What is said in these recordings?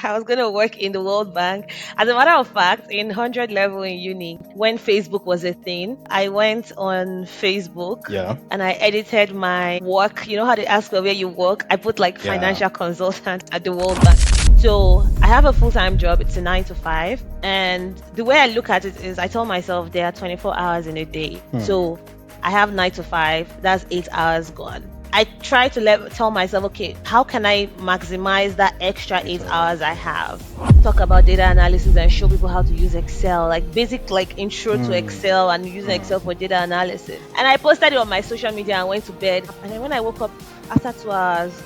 I was going to work in the World Bank. As a matter of fact, in 100 level in uni, when Facebook was a thing, I went on Facebook Yeah. and I edited my work. You know how they ask for where you work? I put like Yeah. financial consultant at the World Bank. So I have a full-time job. It's a 9 to 5. And the way I look at it is I tell myself there are 24 hours in a day. Hmm. So I have 9 to 5. That's 8 hours gone. I try to tell myself, okay, how can I maximize that extra Eight 8 hours hours. I have? Talk about data analysis and show people how to use Excel, like basic like intro to Hmm. Excel and using Excel Hmm. for data analysis. And I posted it on my social media and went to bed. And then when I woke up after 2 hours,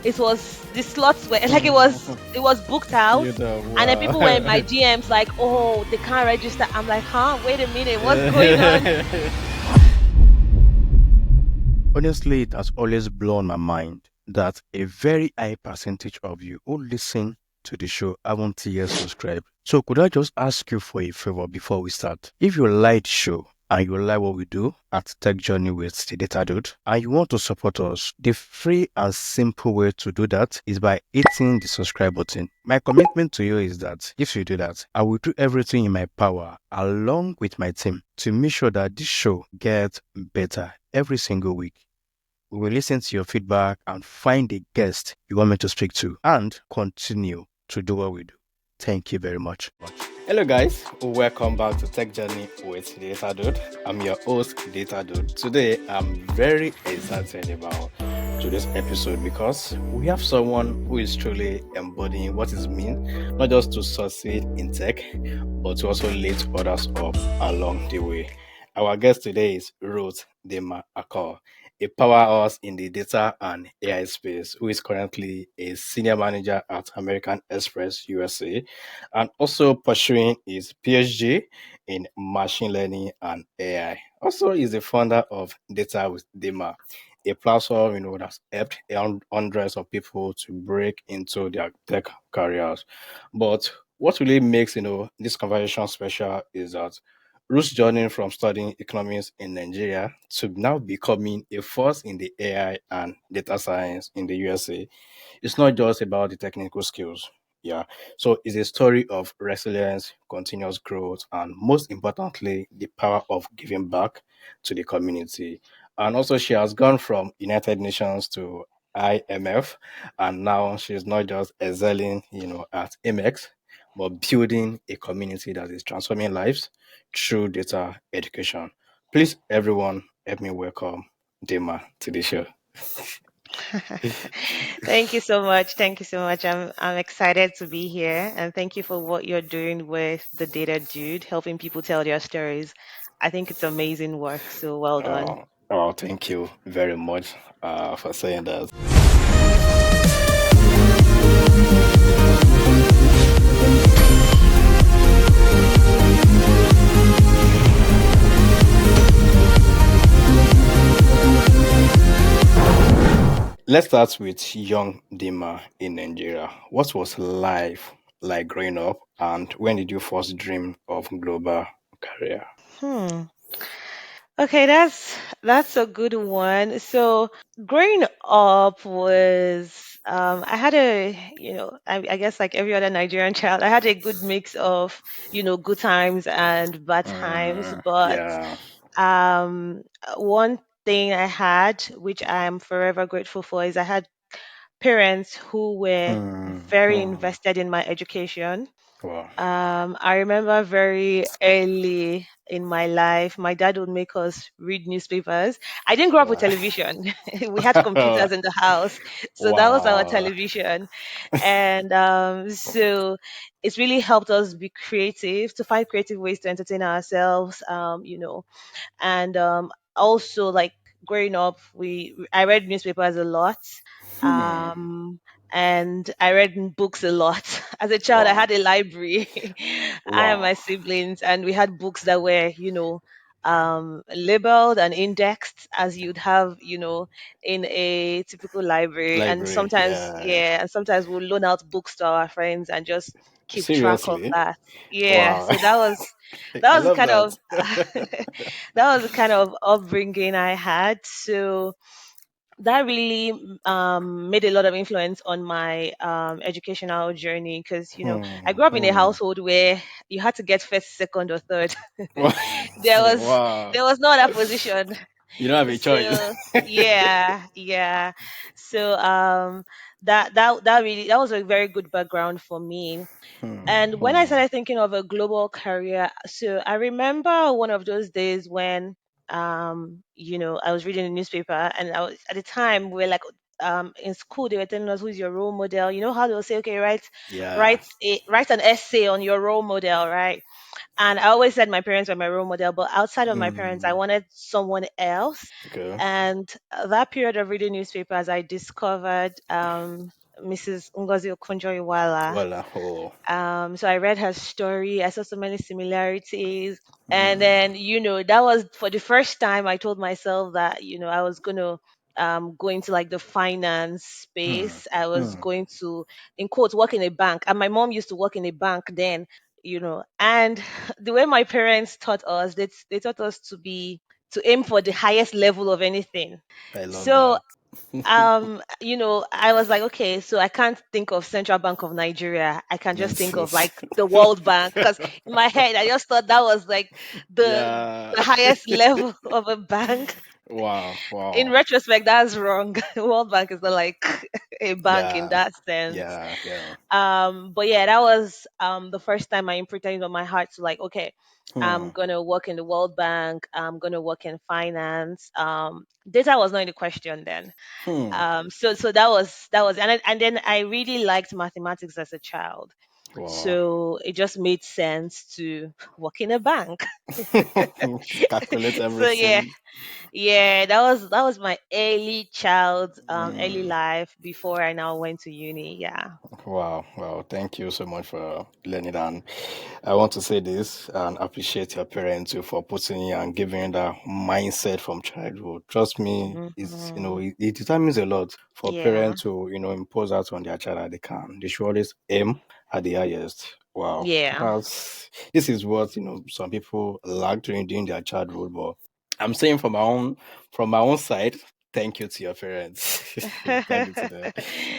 it was the slots were like it was booked out. You know, And then people were in my wow. DMs like, oh, they can't register. I'm like, huh? Wait a minute, what's going on? Honestly, it has always blown my mind that a very high percentage of you who listen to the show haven't yet subscribed. So could I just ask you for a favor before we start? If you like the show and you like what we do at Tech Journey with the Data Dude, and you want to support us, the free and simple way to do that is by hitting the subscribe button. My commitment to you is that if you do that, I will do everything in my power along with my team to make sure that this show gets better every single week. We will listen to your feedback and find a guest you want me to speak to and continue to do what we do. Thank you very much. Hello, guys. Welcome back to Tech Journey with Data Dude. I'm your host, Data Dude. Today, I'm very excited about today's episode because we have someone who is truly embodying what it means not just to succeed in tech, but to also lift others up along the way. Our guest today is Ruth Dinma, a powerhouse in the data and AI space, who is currently a senior manager at American Express USA and also pursuing his PhD in machine learning and AI. Also, he's the founder of DatawithDinma, a platform that's helped hundreds of people to break into their tech careers. But what really makes this conversation special is that Ruth's journey from studying economics in Nigeria to now becoming a force in the AI and data science in the USA. It's not just about the technical skills. Yeah. So it's a story of resilience, continuous growth, and most importantly, the power of giving back to the community. And also, she has gone from United Nations to IMF, and now she's not just excelling, at AmEx, but building a community that is transforming lives through data education. Please, everyone, help me welcome Dima to the show. Thank you so much. Thank you so much. I'm excited to be here, and thank you for what you're doing with the Data Dude, helping people tell their stories. I think it's amazing work. So well done. Thank you very much for saying that. Let's start with young Dima in Nigeria. What was life like growing up, and when did you first dream of global career? Hmm. Okay, that's a good one. So growing up was I had I guess like every other Nigerian child, I had a good mix of, good times and bad times. But Yeah. one thing I had, which I'm forever grateful for, is I had parents who were Mm, very mm. invested in my education. Wow. I remember very early in my life, my dad would make us read newspapers. I didn't grow up with Wow. television. We had computers in the house, so that was our Wow. television. And so it's really helped us be creative, to find creative ways to entertain ourselves. And also like growing up, I read newspapers a lot. Hmm. And I read books a lot. As a child, I Wow. had a library. I and Wow. my siblings, and we had books that were, labeled and indexed as you'd have, in a typical library. And Library. sometimes, Yeah. yeah, and sometimes we'll loan out books to our friends and just keep track of Seriously. that. Yeah, Wow. so I that was love kind of that. that was the kind of upbringing I had. So that really made a lot of influence on my educational journey, because I Hmm. grew up in a Hmm. household where you had to get first, second, or third. there was Wow. there was no other position. You don't have a choice. So yeah, yeah. So that really, that was a very good background for me. Hmm. And when I Hmm. started thinking of a global career, so I remember one of those days when, I was reading the newspaper, and I was, at the time, we are like, in school, they were telling us who's your role model. You know how they'll say, okay, Yeah. write an essay on your role model, right? And I always said my parents were my role model, but outside of my parents, I Hmm. wanted someone else. Okay. And that period of reading newspapers, I discovered Mrs. Ngozi Okonjo-Iweala. Voila. Oh. So I read her story. I saw so many similarities. And Hmm. then, that was for the first time I told myself that, I was going to go into like the finance Hmm. space. I was Hmm. going to, in quotes, work in a bank. And my mom used to work in a bank then, and the way my parents taught us, they taught us to aim for the highest level of anything. I love So that. I was like, okay, so I can't think of Central Bank of Nigeria. I can just Yes. think of Yes. like the World Bank, because in my head I just thought that was like the Yeah. the highest level of a bank. Wow. In Wow. retrospect, that's wrong. World Bank is not like a bank in Yeah. that sense. Yeah. Yeah. But yeah, that was the first time I imprinted it on my heart to like, okay, Hmm. I'm gonna work in the World Bank. I'm gonna work in finance. Data was not in the question then. Hmm. So that was, and then I really liked mathematics as a child, Wow. so it just made sense to work in a bank. Calculate So yeah, everything. yeah, that was my early Hmm. life before I now went to uni. Yeah. Wow, wow. Thank you so much for learning. And I want to say this and appreciate your parents too for putting you and giving you that mindset from childhood. Trust me, it's Hmm. it determines a lot for Yeah. parents to impose that on their child that they can. They should always aim at the highest. Wow. Yeah. This is what some people lack during their childhood, but I'm saying from my own side, thank you to your parents. Thank you to them.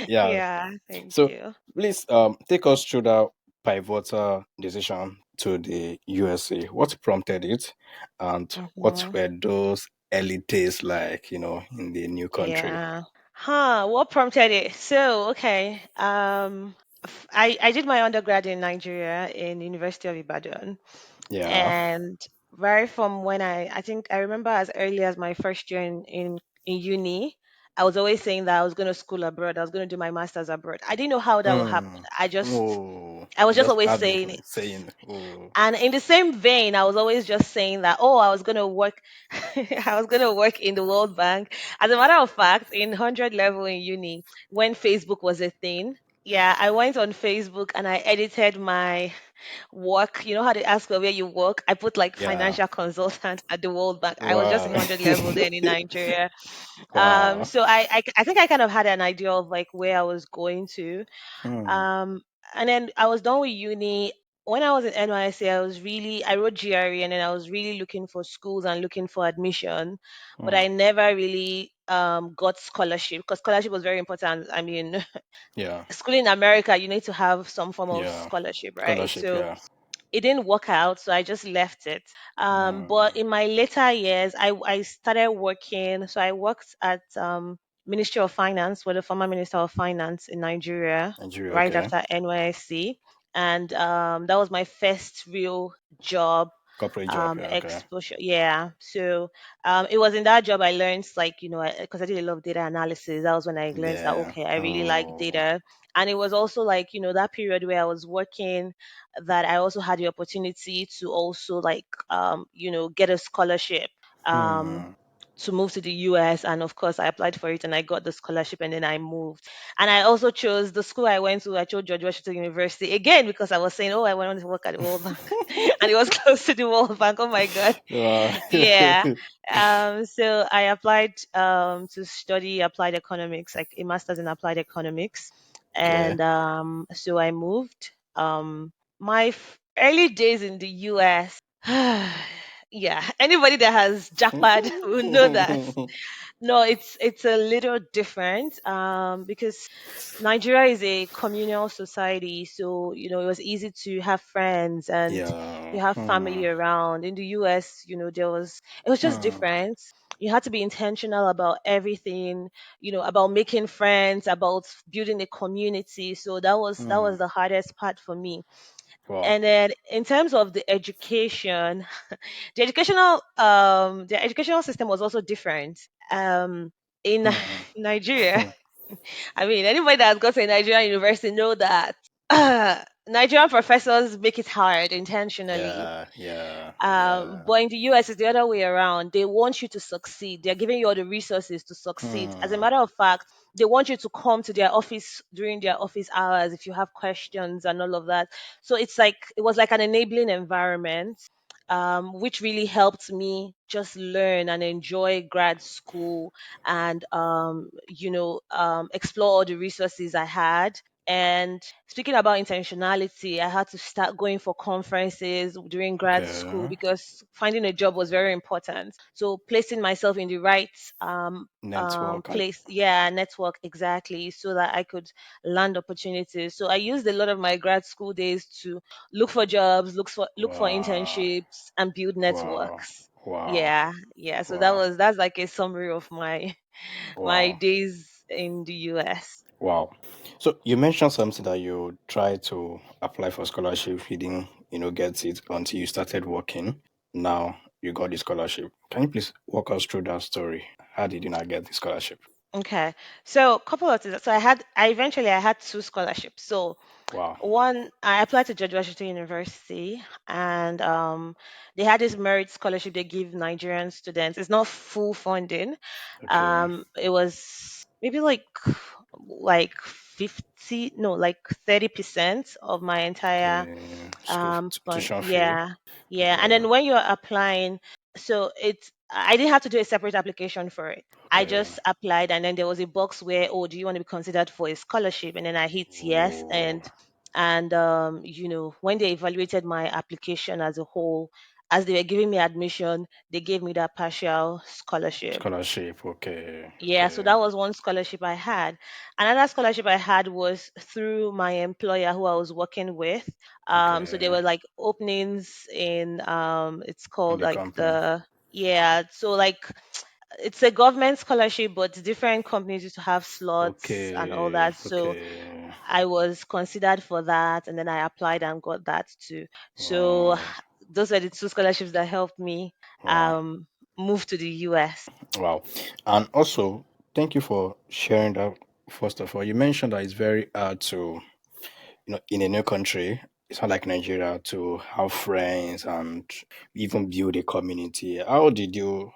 Yeah. Yeah. Thank So you. please take us through that pivotal decision to the USA. What prompted it, and what Hmm. were those early days like, in the new country? Yeah. What prompted it? So, okay. I did my undergrad in Nigeria in University of Ibadan, Yeah. and right from when I think I remember as early as my first year in uni, I was always saying that I was going to school abroad. I was going to do my masters abroad. I didn't know how that would happen. Hmm. Oh, I was just just always have the saying it. saying. Oh, And in the same vein, I was always just saying that, oh, I was going to work, I was going to work in the World Bank. As a matter of fact, in 100 level in uni, when Facebook was a thing, yeah, I went on Facebook and I edited my work. You know how they ask for where you work? I put like yeah. financial consultant at the World Bank. I was just in Wow. 100 level then in Nigeria. Wow. So I think I kind of had an idea of like where I was going to. Hmm. Um, and then I was done with uni. When I was in NYC, I wrote GRE, and then I was really looking for schools and looking for admission, but Hmm. I never really got scholarship, because scholarship was very important. I mean, Yeah. school in America, you need to have some form of Yeah. scholarship, right? Scholarship. So Yeah. it didn't work out, so I just left it. But Hmm. in my later years, I started working. So I worked at Ministry of Finance with the former Minister of Finance in Nigeria Nigeria. right Okay. after NYSC, and that was my first real job, Corporate job. Yeah. Okay. exposure. Yeah. So it was in that job I learned, like, because I did a lot of data analysis. That was when I learned that, Yeah. okay, I really like Oh. data. And it was also like, that period where I was working, that I also had the opportunity to also like, get a scholarship. Um, Hmm. to move to the US, and of course I applied for it and I got the scholarship, and then I moved. And I also chose the school I went to. I chose George Washington University again because I was saying, oh, I wanted to work at the World Bank, and it was close to the World Bank. Oh my God. Wow. Yeah. So I applied to study applied economics, like a master's in applied economics, Okay. and so I moved. My early days in the US. Yeah, anybody that has jackpot will know that. No, it's a little different because Nigeria is a communal society, so it was easy to have friends and Yeah. you have family around. In the US, it was just Hmm. different. You had to be intentional about everything, about making friends, about building a community. So that was Hmm. the hardest part for me. Wow. And then in terms of the education, the educational system was also different. In Hmm. Nigeria, Hmm. I mean, anybody that's got to a Nigerian university know that Nigerian professors make it hard intentionally. Yeah. Yeah. Yeah. But in the US, it's the other way around. They want you to succeed. They're giving you all the resources to succeed. As a Hmm. matter of fact, they want you to come to their office during their office hours if you have questions and all of that. So it was like an enabling environment, which really helped me just learn and enjoy grad school and explore all the resources I had. And speaking about intentionality, I had to start going for conferences during grad school Okay. because finding a job was very important. So placing myself in the right Network. place, yeah, network exactly, so that I could land opportunities. So I used a lot of my grad school days to look for jobs, look for Wow. internships, and build Wow. networks. Wow. Yeah, yeah. So Wow. that's like a summary of my my Wow. days in the US. Wow. So you mentioned something that you tried to apply for scholarship, you didn't, get it until you started working. Now you got the scholarship. Can you please walk us through that story? How did you not get the scholarship? Okay. So a couple of things. So I had two scholarships. So Wow. one, I applied to George Washington University, and they had this merit scholarship they give Nigerian students. It's not full funding. Okay. It was maybe like 50, no, like 30% of my entire Okay. School fund. tuition fee. Yeah, yeah. And Okay. then when you're applying, so I didn't have to do a separate application for it. I Okay. just applied, and then there was a box where, oh, do you want to be considered for a scholarship? And then I hit yes, Oh, and when they evaluated my application as a whole, as they were giving me admission, they gave me that partial scholarship. scholarship. Okay. Yeah, so Okay. that was one scholarship I had. Another scholarship I had was through my employer who I was working with. So there Okay. were like openings in it's In called the like company. the yeah, so like it's a government scholarship, but different companies used to have slots and all Okay. that. So Okay. I was considered for that, and then I applied and got that too. So Wow. those were the two scholarships that helped me Wow. um move to the US. Wow. And also, thank you for sharing that. First of all, you mentioned that it's very hard to, in a new country, it's not like Nigeria, to have friends and even build a community. How did you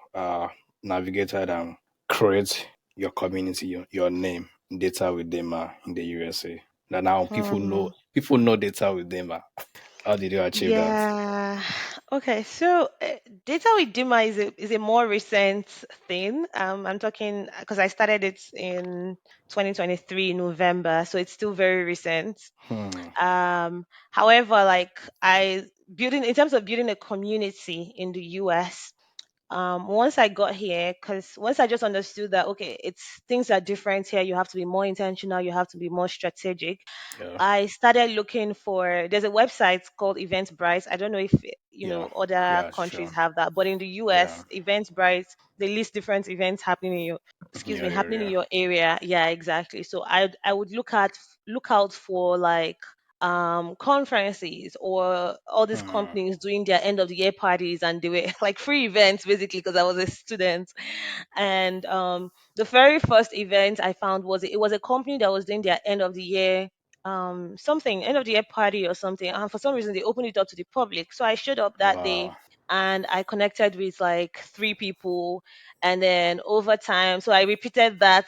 navigate that and create your community, your name, Data with Dema in the USA? That now Hmm. people know Data with Dema. How did you achieve that? Yeah. Okay. So DatawithDinma is a more recent thing. I'm talking because I started it in 2023 November, so it's still very recent. Hmm. However, like I building in terms of building a community in the US. Once I got here, because once I just understood that okay, it's things are different here. You have to be more intentional. You have to be more strategic. Yeah. I started looking for there's a website called Eventbrite. I don't know if Yeah. other Yeah. countries Sure. have that, but in the Yeah. US, Eventbrite they list different events happening in your In your happening in area. your area. Yeah, exactly. So I would look out for like conferences or all these Hmm. companies doing their end of the year parties, and they were like free events basically because I was a student. And the very first event I found was it was a company that was doing their end of the year something end of the year party or something, and for some reason they opened it up to the public. So I showed up that day Wow. and I connected with like three people, and then over time, so I repeated that,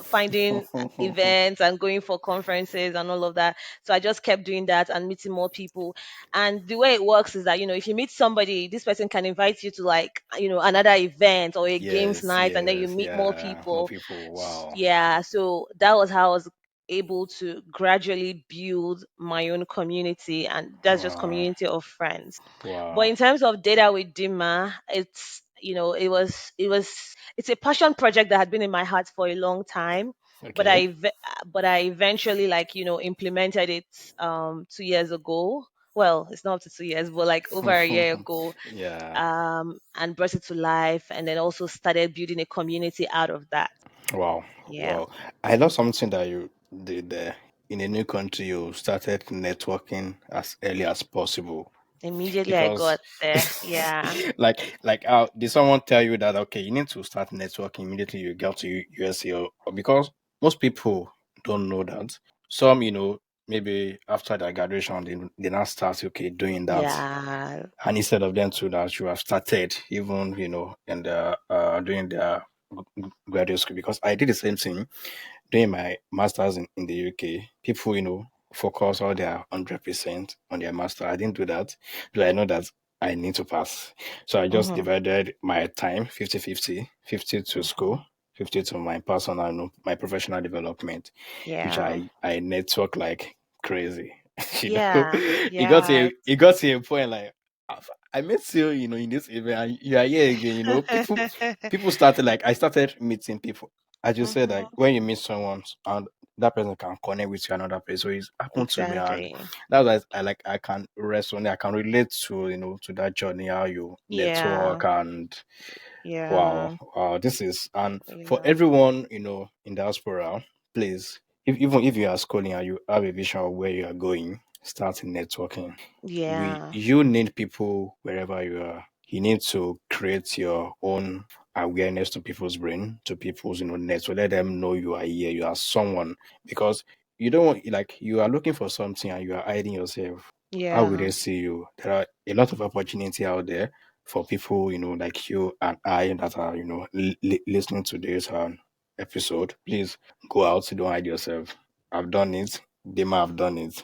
finding events and going for conferences and all of that. So I just kept doing that and meeting more people. And the way it works is that, if you meet somebody, this person can invite you to like, another event or a games Yes, night, and then you yes, meet more yeah. More people. people. Wow. Yeah, so that was how I was able to gradually build my own community, and that's just Wow. community of friends. But Wow. in terms of data with Dima, it's it's a passion project that had been in my heart for a long time. But Okay. but I eventually implemented it 2 years ago. Well, it's not up to 2 years, but like over a year ago, Yeah. and brought it to life, and then also started building a community out of that. Wow. Yeah. Wow. I love something that you did there. In a new country, you started networking as early as possible Immediately I because got there. Yeah. did someone tell you that okay you need to start networking immediately you get to USA, or because most people don't know that some maybe after their graduation they now start okay doing that, Yeah. and instead of them to that you have started even in the doing their graduate school, because I did the same thing doing my masters in the UK. People, focus all their 100% on their master. I didn't do that because I know that I need to pass. So I just Hmm. divided my time 50-50, 50 to Hmm. school, 50 to my personal, my professional development, which Yeah. I network like crazy. Yeah. Yeah. It got to a point like I met you, in this event, and you are here again. People started like I started meeting people. As you said, like Hmm. when you meet someone and that person can connect with you another person. So it's happened to me, and Exactly. that's why I can resonate. I can relate to to that journey, how you Yeah. network, and wow, Yeah. wow, this is, and for Yeah. everyone in diaspora, please, even if you are schooling and you have a vision of where you are going, start networking. Yeah. You need people wherever you are. You need to create your own awareness to people's brain, to people's net, to let them know you are here, you are someone, because you don't want, like, you are looking for something and you are hiding yourself. How will Yeah. they see you? There are a lot of opportunity out there for people like you and I that are listening to this episode. Please go out, don't hide yourself. I've done it. They might have done it.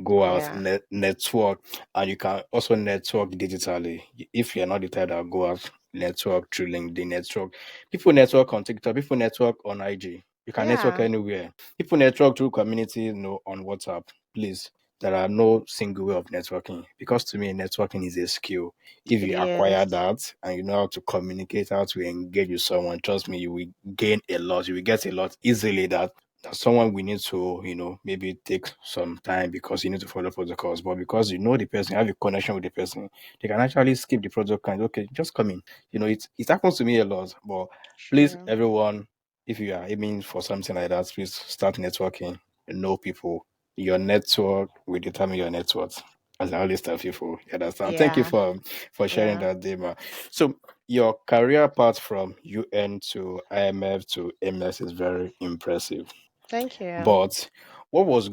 Go out, Yeah. network, and you can also network digitally. If you're not the type that go out, network through LinkedIn, network. People network on TikTok, people network on IG. You can network Yeah. anywhere. People network through community, on WhatsApp. Please, there are no single way of networking, because to me, networking is a skill. If It you acquire is. that and you know how to communicate, how to engage with someone, trust me, you will gain a lot. You will get a lot easily. That's someone we need to, maybe take some time because you need to follow protocols. But because you know the person, have a connection with the person, they can actually skip the protocol and okay, just come in. It happens to me a lot. But please, Sure. everyone, if you are aiming for something like that, please start networking. Know people. Your network will determine your net worth. As I always tell people, you understand. Thank you Yeah. for sharing Yeah. that, Dima. So your career path from UN to IMF to AmEx is very impressive. Thank you. But what was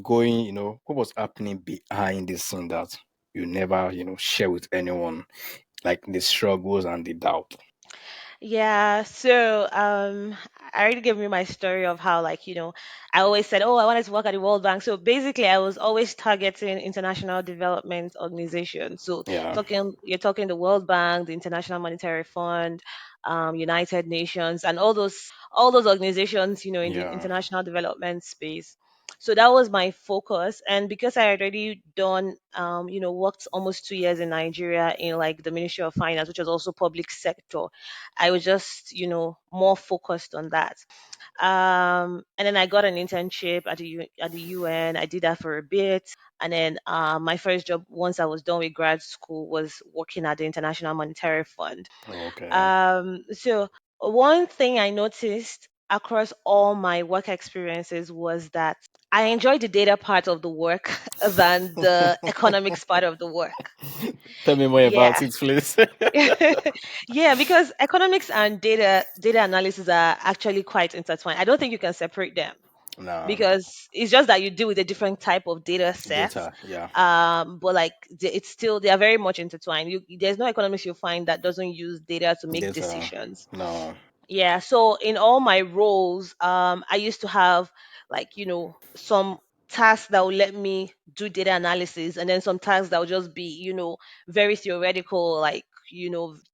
happening behind the scene that you never, share with anyone, like the struggles and the doubt? Yeah, so I already gave you my story of how, I always said, oh, I wanted to work at the World Bank. So basically, I was always targeting international development organizations. So Yeah, you're talking the World Bank, the International Monetary Fund, United Nations, and all those organizations, in the yeah. international development space. So that was my focus, and because I had already done, worked almost 2 years in Nigeria in like the Ministry of Finance, which was also public sector. I was just, more focused on that. And then I got an internship at at the UN. I did that for a bit, and then my first job once I was done with grad school was working at the International Monetary Fund. Okay. So one thing I noticed across all my work experiences was that I enjoyed the data part of the work than the economics part of the work. Tell me more Yeah. about it, please. Yeah, because economics and data analysis are actually quite intertwined. I don't think you can separate them No, because it's just that you deal with a different type of data sets. data. Yeah, But like it's still they are very much intertwined. There's no economics you'll find that doesn't use data to make data. decisions. No. Yeah, so in all my roles, I used to have some tasks that would let me do data analysis, and then some tasks that would just be very theoretical, like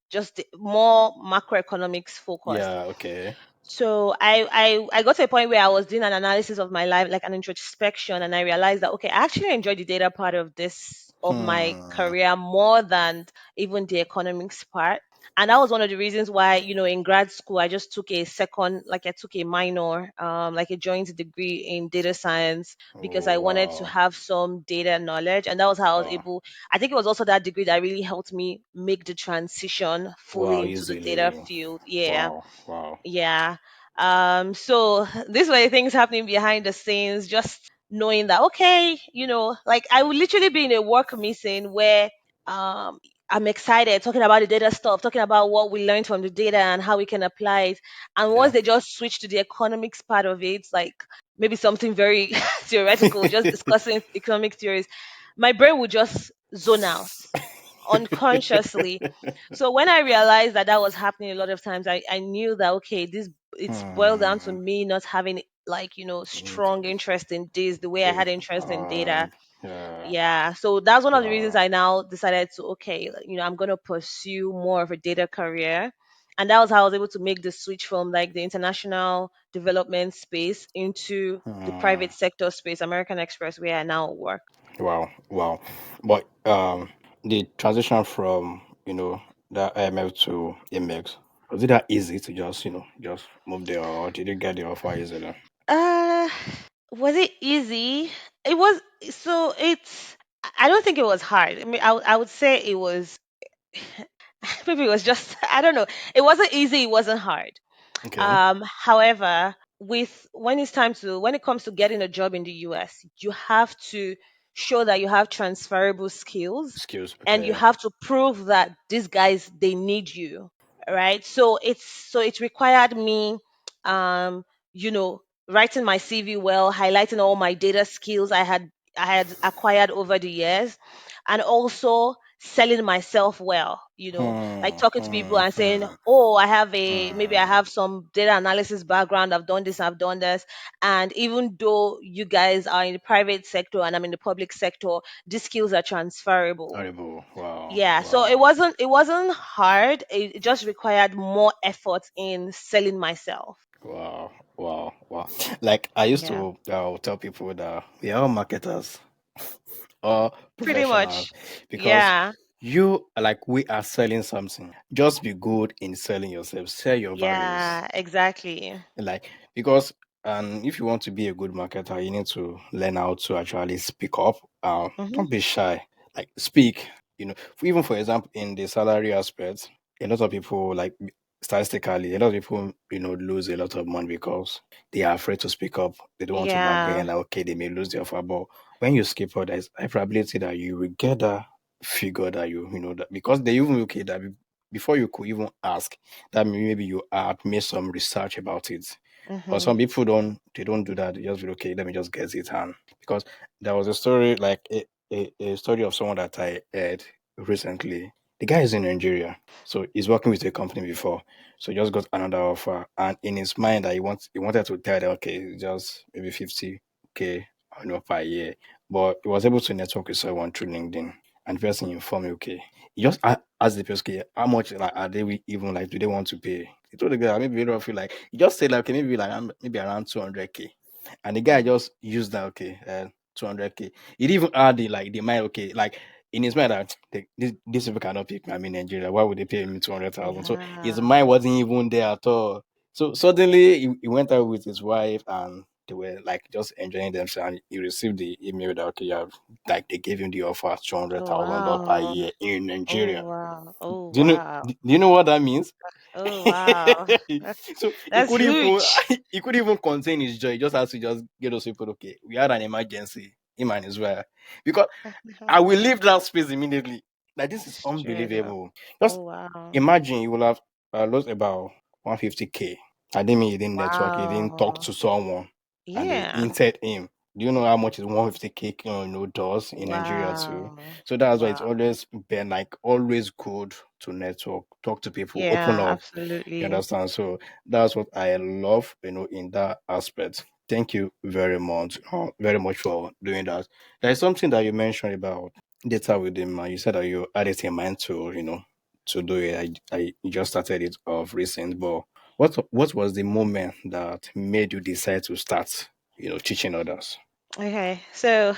just more macroeconomics focused. Yeah. Okay. So I got to a point where I was doing an analysis of my life, like an introspection, and I realized that okay, I actually enjoy the data part of this of my Hmm. career more than even the economics part. And that was one of the reasons why, in grad school I just took a second, like I took a minor, like a joint degree in data science because Oh I wanted to wow. have some data knowledge. And that was how I was Wow. able, I think it was also that degree that really helped me make the transition fully Wow, into the data easily. field. Yeah. Wow. Wow. Yeah. So these were the things happening behind the scenes, just knowing that, okay, like I would literally be in a work meeting where um I'm excited talking about the data stuff, talking about what we learned from the data and how we can apply it. And once Yeah. they just switch to the economics part of it, like maybe something very theoretical, just discussing economic theories, my brain would just zone out unconsciously. So when I realized that that was happening a lot of times, I knew that okay, this it's boiled down to Hmm. me not having like Mm, strong interest in this the way I had interest in data. yeah. Yeah, so that's one of the reasons Wow. I now decided to okay, like, I'm gonna pursue more of a data career, and that was how I was able to make the switch from like the international development space into the Hmm. private sector space, American Express, where I now work. Wow. Wow. But the transition from that IMF to AmEx, was it that easy to just just move there, or did you get the offer easily? Uh, was it easy? It was. So it's. I don't think it was hard. I mean, I would say it was. Maybe it was just. I don't know. It wasn't easy. It wasn't hard. Okay. However, with when it comes to getting a job in the US, you have to show that you have transferable skills, Skills. and you Okay. have to prove that these guys they need you, right? So it required me, writing my CV well, highlighting all my data skills I had acquired over the years, and also selling myself well, like Hmm. talking to people Hmm. and saying, Hmm. "Oh, maybe I Hmm. have some data analysis background. I've done this." And even though you guys are in the private sector and I'm in the public sector, these skills are transferable. Horrible. Wow. Yeah, so it Wow. wasn't it wasn't hard. It just required more effort in selling myself. Wow, wow, wow. Like I used Yeah, to tell people that we are all marketers or pretty professionals much. because Yeah, we are selling something. Just be good in selling yourself, sell your values. yeah, exactly. Like because if you want to be a good marketer, you need to learn how to actually speak up. Hmm. Don't be shy. Like speak. Even for example, in the salary aspect, a lot of people like statistically, a lot of people lose a lot of money because they are afraid to speak up. They don't want to bargain. Yeah. Like okay, they may lose their offer, but when you skip out, there's a probability that you will get that figure that that because they even okay that before you could even ask that maybe you have made some research about it. But Hmm. some people don't do that. They just be okay, let me just get it and because there was a story like a story of someone that I heard recently. The guy is in Nigeria. So he's working with a company before. So he just got another offer. And in his mind that he wanted to tell them, okay, it's just maybe 50K per year. But he was able to network with someone through LinkedIn. And the person informed me, okay, he just asked the person, okay, how much like are they even like do they want to pay? He told the guy maybe roughly like he just said like okay, maybe like maybe around 200K. And the guy just used that okay, 200K. He didn't even add the mind, okay, like in his mind that these people cannot pick me. I'm in Nigeria. Why would they pay me 200,000? So his Yeah. mind wasn't even there at all. So suddenly he went out with his wife and they were like just enjoying themselves. And he received the email that okay, yeah, like they gave him the offer two hundred Oh thousand dollars per wow. year in Oh Nigeria. wow. Oh Do you know? wow. Do you know what that means? Oh wow. So he That's couldn't even huge. he couldn't even contain his joy. He just has to just get those people. Okay, we had an emergency. Him and his wife. Because I will leave that space immediately. Like this is It's true. unbelievable. Just Oh wow. imagine you will have lost about 150K. I didn't mean he didn't network, he didn't talk Wow. to someone, and they Yeah. hinted him. Do you know how much is 150K does in Nigeria too? Wow. So that's why it's Wow. always been like always good to network, talk to people, open Yeah, up. You absolutely. understand? So that's what I love, in that aspect. Thank you very much for doing that. There's something that you mentioned about data with him. You said that you added a mind to do it. I you just started it off recent, but What was the moment that made you decide to start, teaching others? Okay, so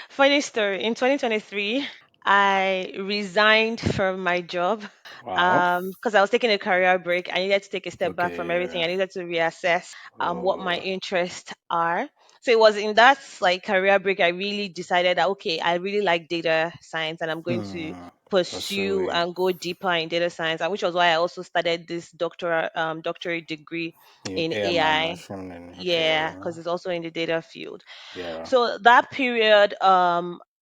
funny story. In 2023, I resigned from my job Wow. because I was taking a career break. I needed to take a step back from Okay. everything. I needed to reassess what my Oh. interests are. So it was in that like career break I really decided that okay, I really like data science and I'm going to Hmm. Pursue pursue it. and go deeper in data science, and which was why I also started this doctorate degree In in AM and AI. machine learning. Yeah, Okay. because it's also in the data field. Yeah. So that period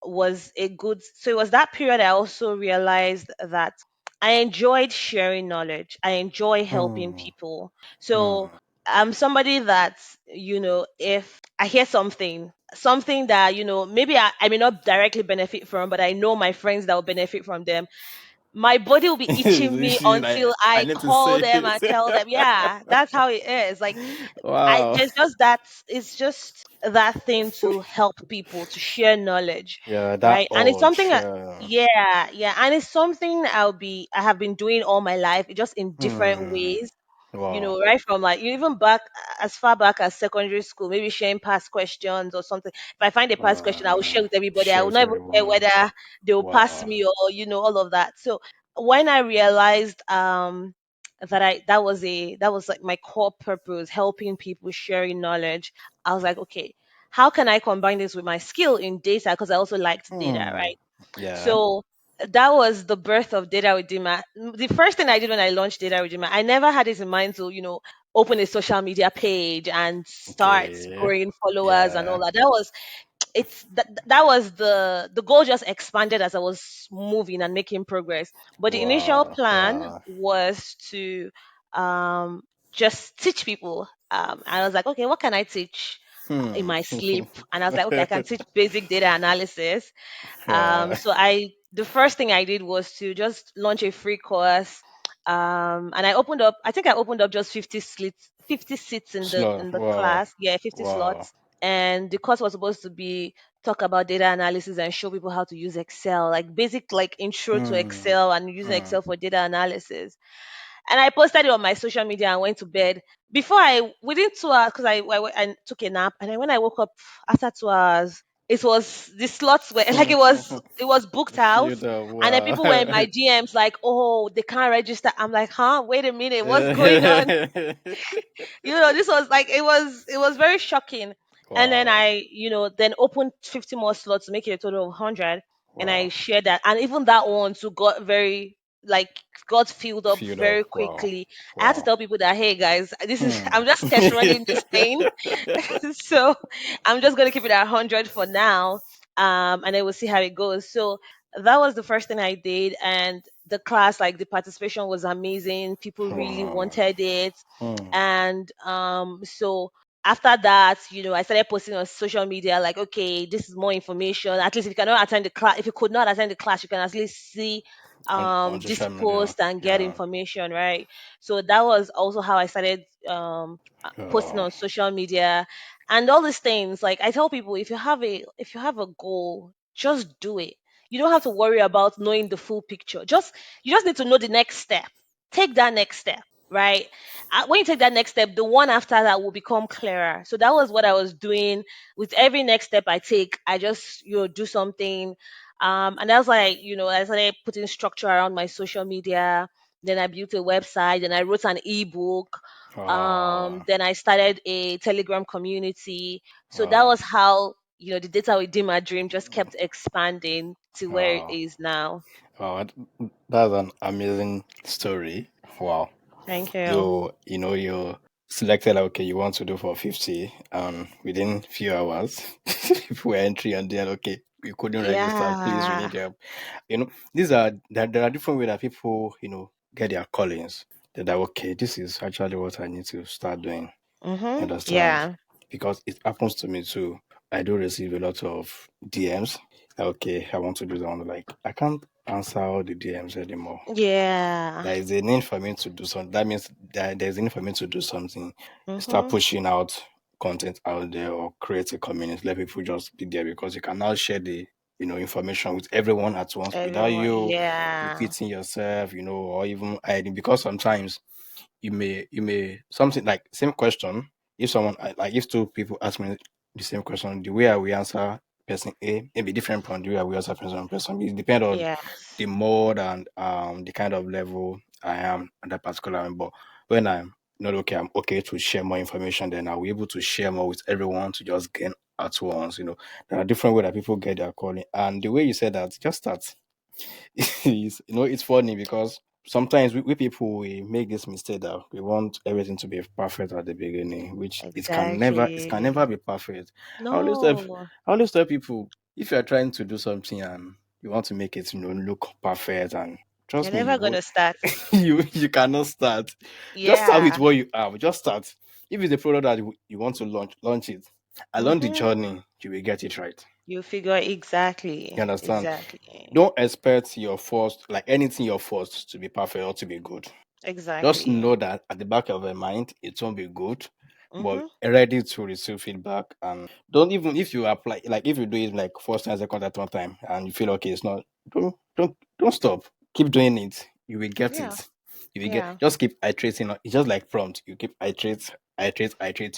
was a good, so it was that period I also realized that I enjoyed sharing knowledge. I enjoy helping Hmm. people. Hmm. So I'm somebody that, if I hear something that, maybe I may not directly benefit from, but I know my friends that will benefit from them, my body will be itching me I until I I need to call say them and tell them, it. yeah, that's how it is. Like I Wow. there's just that it's just that thing to help people to share knowledge, Yeah, that right? And it's something urge. yeah, and it's something I have been doing all my life, just in different Hmm. ways. Wow. Right from like even back as far back as secondary school, maybe sharing past questions or something. If I find a past question, I will share with everybody. I Share will with not even care everyone. whether they will pass Wow. me or all of that. So when I realized that was like my core purpose, helping people, sharing knowledge, I was like, okay, how can I combine this with my skill in data? Because I also liked data, Hmm. right? Yeah. So that was the birth of Data with Dima. The first thing I did when I launched Data with Dima, I never had it in mind to, open a social media page and start Okay. growing followers and all Yeah. that. That was the goal just expanded as I was moving and making progress. But the initial Wow. plan Wow. was to um just teach people. I was like, okay, what can I teach in Hmm. my sleep? And I was like, okay, I can teach basic data analysis. Wow. So the first thing I did was to just launch a free course. And I think I opened up just 50 seats in the Slow. Wow. class. Yeah, 50 Wow. slots. And the course was supposed to be talk about data analysis and show people how to use Excel, like basic like intro to Hmm. Excel and using Hmm. Excel for data analysis. And I posted it on my social media and went to bed. Within 2 hours, because I took a nap, and then when I woke up after 2 hours, it was the slots were like it was booked out, Filled up. and then Wow. people were in my DMs like, oh, they can't register. I'm like, huh? Wait a minute, what's going on? This was like it was very shocking. And then Wow. I then opened 50 more slots to make it a total of 100, and I Wow. shared that, and even that one too like got filled up Filled up. very Wow. quickly. I had to Wow. tell people that, hey guys, this is Hmm. I'm just test running this thing. So I'm just going to keep it at 100 for now, and then we'll see how it goes. So that was the first thing I did, and the class, like the participation was amazing. People really Wow. wanted it. Hmm. And so after that, I started posting on social media like, okay, this is more information. At least if you cannot attend the class, if you could not attend the class, you can at least see On this social media. post and get Yeah. information, right? So that was also how I started posting Oh. on social media and all these things. Like I tell people, if you have a goal, just do it. You don't have to worry about knowing the full picture. You just need to know the next step. Take that next step, right? When you take that next step, the one after that will become clearer. So that was what I was doing. With every next step I take, I just do something. And that's like, I started putting structure around my social media. Then I built a website. Then I wrote an ebook. Wow. Then I started a Telegram community. So that Wow. was how the Data with Dima dream just kept expanding to where it Wow. is now. Wow. That's an amazing story. Wow. Thank you. You selected, okay, you want to do for 50, and within few hours people were entering, and then, okay, you couldn't register, please, we Yeah. need help. There are different ways that people, get their callings. They're like, okay, this is actually what I need to start doing. You Mhm. understand? Yeah. Because it happens to me too. I do receive a lot of DMs. Okay, I want to do that. Like, I can't answer all the DMs anymore. Yeah. There is a need for me to do something. That means that there's a need for me to do something. Start Mhm. pushing out content out there, or create a community. Let people just be there, because you can now share the information with everyone at once without Everyone. you Yeah. repeating yourself, or even hiding. Because sometimes you may something like same question. If someone like if two people ask me the same question, the way I will answer person A may be different from the way I will answer person B. It depends on Yes, the mode and the kind of level I am at that particular moment. But when I'm not okay, I'm okay to share more information, then I'll be able to share more with everyone to just gain at once. There are different ways that people get their calling. And the way you said that, just start. It's funny because sometimes we people we make this mistake that we want everything to be perfect at the beginning, which it can never exactly. be perfect. I always tell No, I always tell people if you are trying to do something and you want to make it look perfect, and you're trust me, never gonna start. you cannot start. Just start with Yeah. what you have. Just start. If it's a product that you want to launch it. Along the Mm-hmm. journey, you will get it right. You figure You exactly, understand? exactly, Don't expect your first, like anything you're first to be perfect or to be good. Just exactly. know that at the back of your mind, it won't be good, but Mm-hmm. ready to receive feedback. And don't even if you apply, like if you do it like first time, second time, third time, and you feel okay, it's not. Don't stop. Keep doing it. You will get Yeah, it. You will get. yeah, Just keep iterating. It's just like prompt. You keep iterate.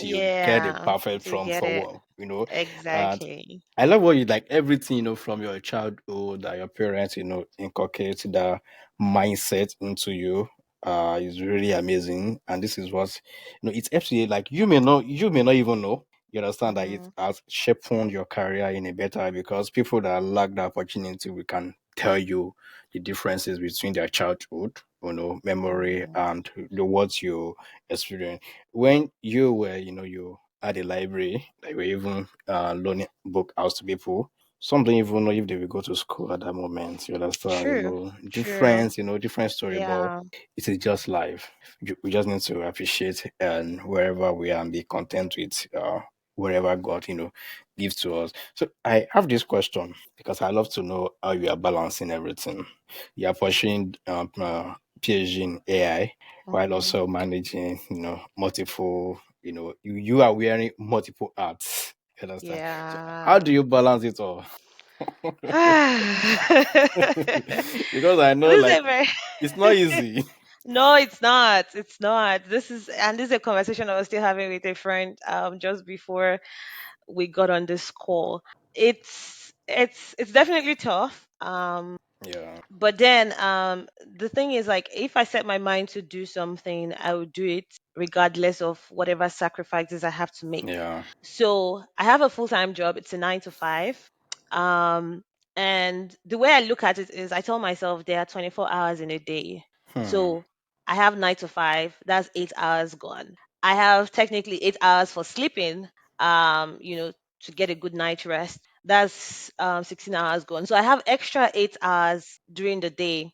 You get it yeah. perfect To from get for it what. And exactly. I love what you like everything, from your childhood that your parents, inculcate the mindset into you. Is really amazing. And this is what it helps you like you may not even know. You understand that it Mm-hmm. has shaped your career in a better way because people that lack the opportunity we can tell you the differences between their childhood, memory Mm-hmm. and the words you experience. When you were, you at a library, like we even loaning book out to people. Some don't even know if they will go to school at that moment. You understand? True, true. Different story, but Yeah. it is just life. We just need to appreciate and wherever we are and be content with wherever God, gives to us. So I have this question because I love to know how you are balancing everything. You are pursuing PhD in AI while Mm-hmm. also managing, multiple, you are wearing multiple hats. You understand? So how Yeah. do you balance it all? Because I know This is like a very it's not easy. no, it's not. It's not. This is a conversation I was still having with a friend just before we got on this call. It's definitely tough. Yeah, But then the thing is like if I set my mind to do something, I will do it regardless of whatever sacrifices I have to make. yeah. So I have a full-time job. It's a 9 to 5. Um, and the way I look at it is I tell myself there are 24 hours in a day. Hmm. So I have 9 to 5, that's 8 hours gone. I have technically 8 hours for sleeping, to get a good night rest. That's 16 hours gone. So I have extra 8 hours during the day.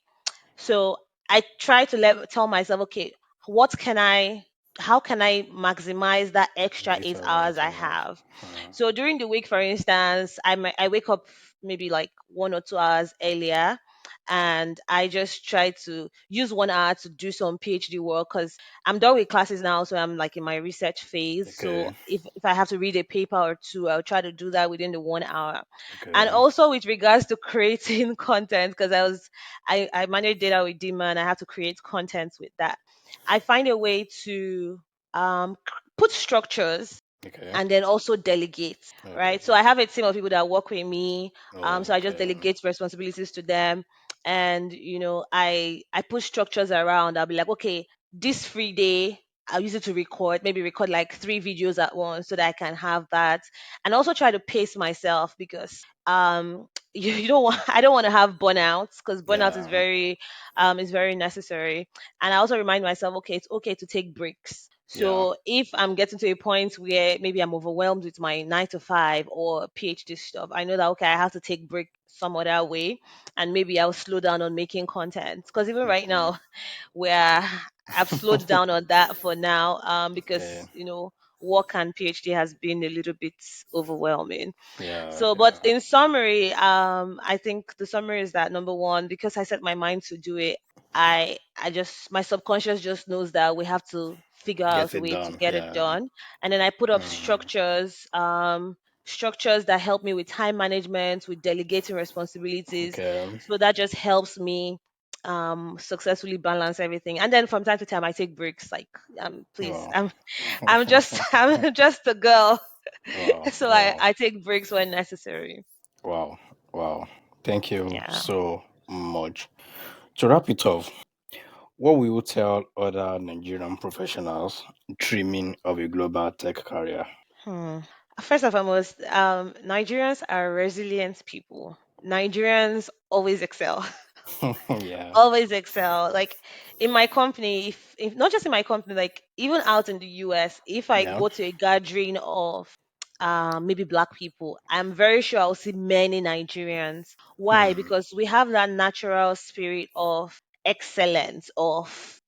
So I try to tell myself, okay, what can I, how can I maximize that extra Eight eight hours hours that I you have. have? Hmm. So during the week, for instance, I wake up maybe like 1 or 2 hours earlier, and I just try to use 1 hour to do some PhD work because I'm done with classes now, so I'm like in my research phase. So Okay. if I have to read a paper or two, I'll try to do that within the 1 hour. And Okay. also with regards to creating content, because I manage data with Dinma and I have to create content with that. I find a way to put structures Okay. and then also delegate, right? So Okay. I have a team of people that work with me. So I just Okay. delegate responsibilities to them, and I put structures around. I'll be like, okay, this free day, I'll use it to record, maybe record like 3 videos at once so that I can have that, and also try to pace myself because you don't want I don't want to have burnouts because burnout Yeah. is very necessary. And I also remind myself, okay, it's okay to take breaks. Yeah. So if I'm getting to a point where maybe I'm overwhelmed with my 9 to 5 or PhD stuff, I know that okay, I have to take break some other way, and maybe I'll slow down on making content. Because even right Okay. now, where I've slowed down on that for now, Okay. because work and PhD has been a little bit overwhelming. Yeah. So, but Yeah. in summary, I think the summary is that number one, because I set my mind to do it, I just my subconscious just knows that we have to figure out Get a it way to done. get it Yeah. done, and then I put up Mm. structures that help me with time management, with delegating responsibilities. Okay. So that just helps me successfully balance everything. And then from time to time I take breaks, like please, Wow. I'm just I'm just a girl. Wow. So Wow. I take breaks when necessary. Wow. Wow. Thank you Yeah. so much. To wrap it up, what will you tell other Nigerian professionals dreaming of a global tech career? Hmm. First and foremost, Nigerians are resilient people. Nigerians always excel. Yeah. Always excel. Like in my company, if not just in my company, like even out in the US, if I Yeah. go to a gathering of maybe black people, I'm very sure I'll see many Nigerians. Why? Hmm. Because we have that natural spirit of excellence, of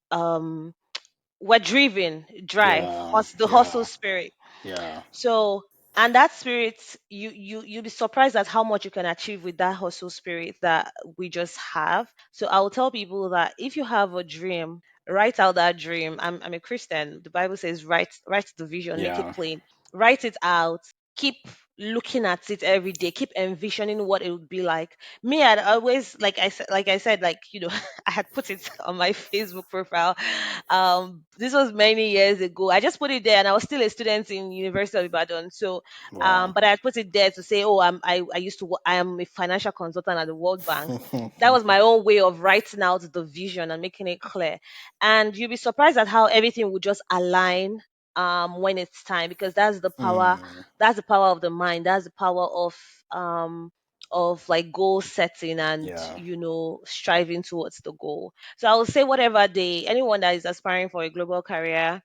we're driven, drive, Yeah. the hustle Yeah. spirit. Yeah. So, and that spirit, you'll be surprised at how much you can achieve with that hustle spirit that we just have. So I will tell people that if you have a dream, write out that dream. I'm a Christian. The Bible says write the vision, make it Yeah. plain, write it out, keep looking at it every day, keep envisioning what it would be like. Me, I'd always, like I said, like I had put it on my Facebook profile. This was many years ago. I just put it there, and I was still a student in University of Ibadan. So, Wow. but I had put it there to say, oh, I used to I am a financial consultant at the World Bank. That was my own way of writing out the vision and making it clear. And you'll be surprised at how everything would just align when it's time, because Hmm. that's the power of the mind, that's the power of like goal setting and Yeah. striving towards the goal. So I would say whatever anyone that is aspiring for a global career,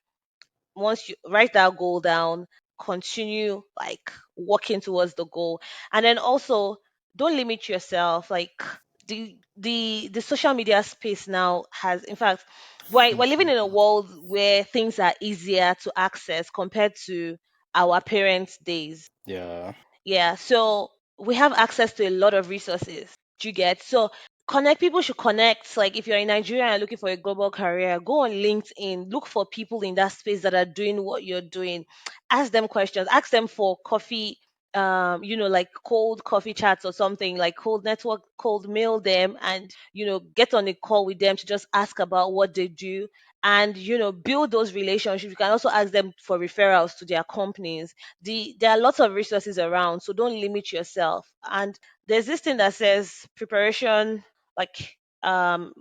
once you write that goal down, continue like working towards the goal. And then also, don't limit yourself. Like the social media space now has, in fact, we're living in a world where things are easier to access compared to our parents' days. Yeah. Yeah, so we have access to a lot of resources. Do you get? So connect, people should connect. Like if you're in Nigeria and looking for a global career, go on LinkedIn, look for people in that space that are doing what you're doing. Ask them questions, ask them for coffee, like cold coffee chats or something, like cold network, cold mail them, and get on a call with them to just ask about what they do, and build those relationships. You can also ask them for referrals to their companies. There are lots of resources around, so don't limit yourself. And there's this thing that says preparation, like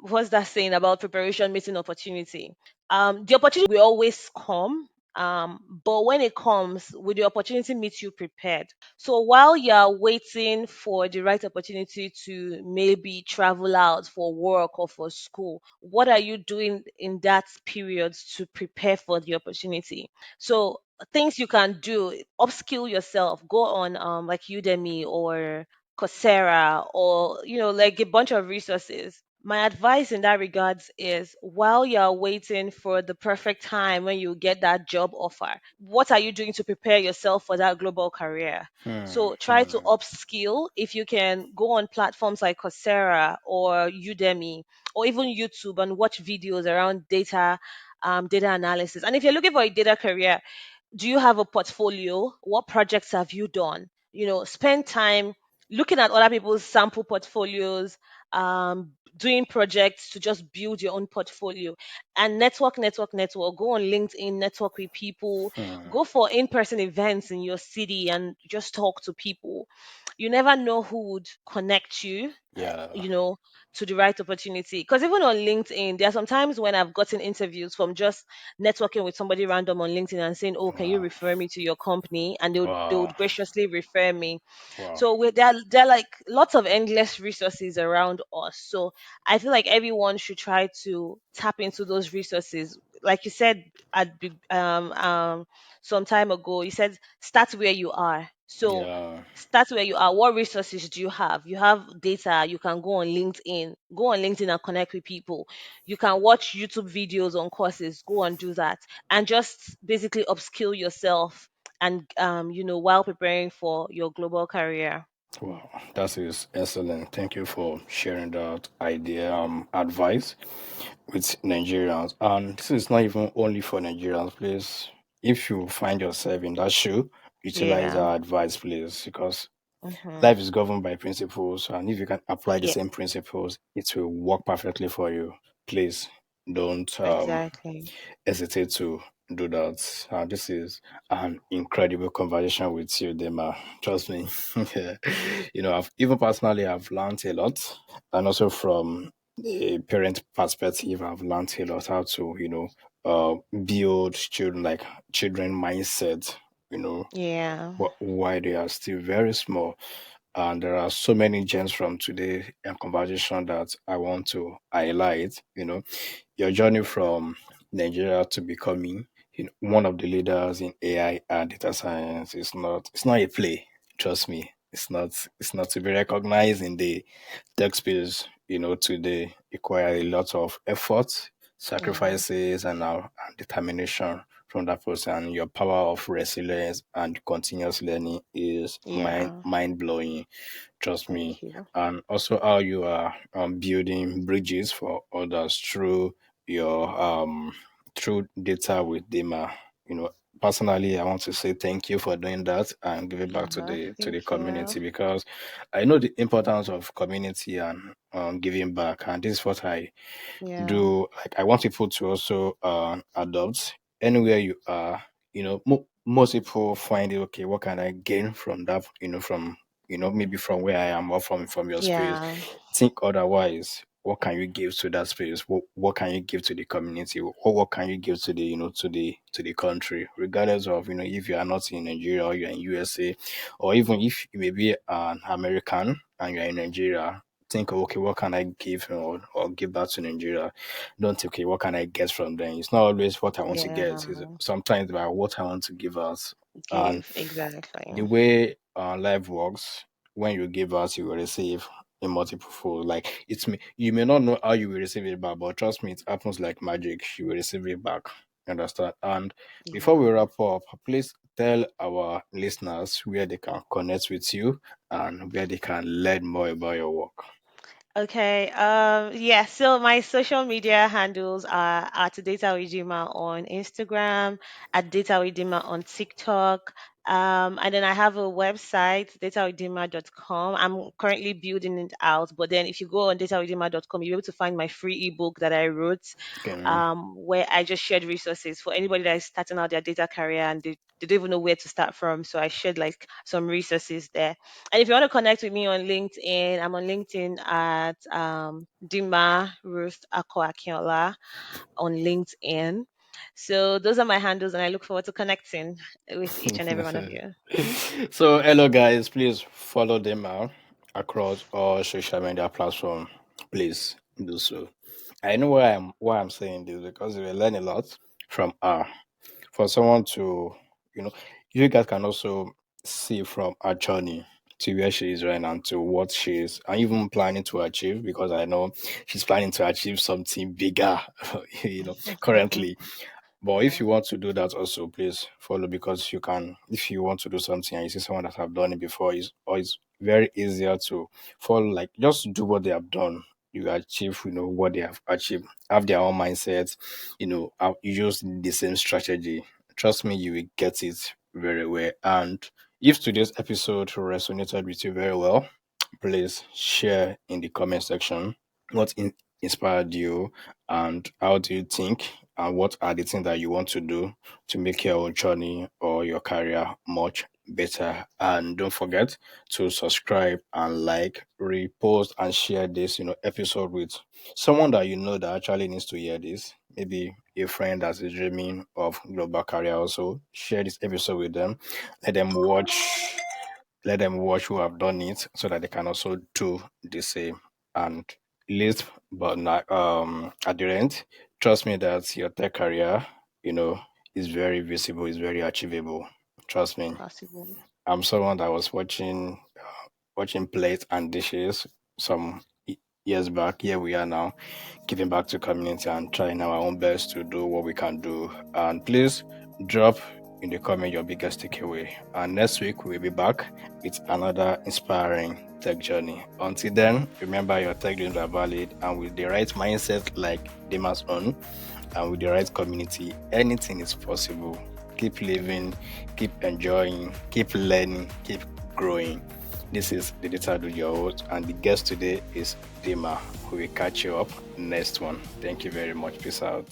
what's that saying about preparation meeting opportunity? The opportunity will always come, but when it comes, will the opportunity meet you prepared? So while you're waiting for the right opportunity to maybe travel out for work or for school, what are you doing in that period to prepare for the opportunity? So things you can do: upskill yourself, go on like Udemy or Coursera, or like a bunch of resources. My advice in that regards is, while you're waiting for the perfect time when you get that job offer, what are you doing to prepare yourself for that global career? Hmm. So try to Hmm. upskill. If you can, go on platforms like Coursera or Udemy or even YouTube and watch videos around data analysis. And if you're looking for a data career, do you have a portfolio? What projects have you done? Spend time looking at other people's sample portfolios, doing projects to just build your own portfolio, and network, network, network. Go on LinkedIn, network with people, Hmm. go for in-person events in your city and just talk to people. You never know who would connect you, Yeah. you know, to the right opportunity. Because even on LinkedIn, there are some times when I've gotten interviews from just networking with somebody random on LinkedIn and saying, "Oh, can you Wow. refer me to your company?" And they would Wow. graciously refer me. Wow. So there are like lots of endless resources around us. So I feel like everyone should try to tap into those resources. Like you said some time ago, you said start where you are. So Yeah. start where you are. What resources do you have? You have data. You can go on LinkedIn. Go on LinkedIn and connect with people. You can watch YouTube videos on courses. Go and do that, and just basically upskill yourself, and while preparing for your global career. Wow. That is excellent. Thank you for sharing that idea, advice with Nigerians. And this is not even only for Nigerians, please. If you find yourself in that shoe, utilize Yeah. our advice, please, because Mm-hmm. Life is governed by principles, and if you can apply the Yeah, same principles, it will work perfectly for you. Please don't exactly. hesitate to do that. This is an incredible conversation with you, Dema. Trust me. I've even personally I've learned a lot, and also from a parent perspective, I've learned a lot how to build children mindset. You know, Yeah. why they are still very small. And there are so many gems from today conversation that I want to highlight. Your journey from Nigeria to becoming one of the leaders in AI and data science is not it's not a play. Trust me, it's not to be recognized in the tech space. Today require a lot of effort, Yeah. sacrifices, and determination from that person. And your power of resilience and continuous learning is Yeah. mind blowing. Trust me. Thank you. And also how you are building bridges for others through your through data with Dima. You know, Personally, I want to say thank you for doing that and give it back to the Thank you. community, because I know the importance of community and giving back, and this is what I Yeah. do. Like, I want people to also adopt anywhere you are. Most people find it okay. What can I gain from that? From maybe from where I am or from your space. Yeah. Think otherwise. What can you give to that space? What can you give to the community? Or what can you give to the to the country? Regardless of if you are not in Nigeria or you're in USA, or even if you may be an American and you're in Nigeria, think, okay, what can I give or give back to Nigeria? Don't think, okay, what can I get from them? It's not always what I want to Yeah. get. It's sometimes about what I want to give out. And Give. Exactly. the way life works, when you give out, you will receive in multiple fold. Like, you may not know how you will receive it back, but trust me, it happens like magic. You will receive it back. You understand? And before we Yeah. wrap up, please tell our listeners where they can connect with you and where they can learn more about your work. Okay. Yeah. So my social media handles are at DatawithDinma on Instagram, at DatawithDinma on TikTok. And then I have a website, datawithdinma.com. I'm currently building it out, but then if you go on datawithdinma.com, you'll be able to find my free ebook that I wrote, Okay. where I just shared resources for anybody that is starting out their data career and they don't even know where to start from. So I shared like some resources there. And if you want to connect with me on LinkedIn, I'm on LinkedIn at Dima Ruth Akinola on LinkedIn. So those are my handles, and I look forward to connecting with each and every one of you. So, hello guys, please follow them out across all social media platforms. Please do so. I know why I'm saying this, because we learn a lot from her. For someone to, you know, you guys can also see from her journey to where she is right now, to what she is and even planning to achieve, because I know she's planning to achieve something bigger, currently. But if Yeah. you want to do that also, please follow, because you can, if you want to do something and you see someone that have done it before, it's very easier to follow, like just do what they have done. You achieve, what they have achieved, have their own mindset, you use the same strategy. Trust me, you will get it very well. And if today's episode resonated with you very well, please share in the comment section what inspired you, and how do you think, and what are the things that you want to do to make your own journey or your career much better. And don't forget to subscribe and like, repost, and share this episode with someone that you know that actually needs to hear this. Maybe a friend that is dreaming of global career. Also share this episode with them. Let them watch let them watch who have done it, so that they can also do the same. And least but not at the end, trust me that your tech career, you know, is very visible, is very achievable. Trust me. Possible. I'm someone that was watching plates and dishes some years back. Here we are now, giving back to community and trying our own best to do what we can do. And please drop in the comment your biggest takeaway. And next week we'll be back with another inspiring tech journey. Until then, remember your tech dreams are valid, and with the right mindset like Dima's own, and with the right community, anything is possible. Keep living, keep enjoying, keep learning, keep growing. This is the Data Do Your Host, and the guest today is Dinma, who will catch you up next one. Thank you very much. Peace out.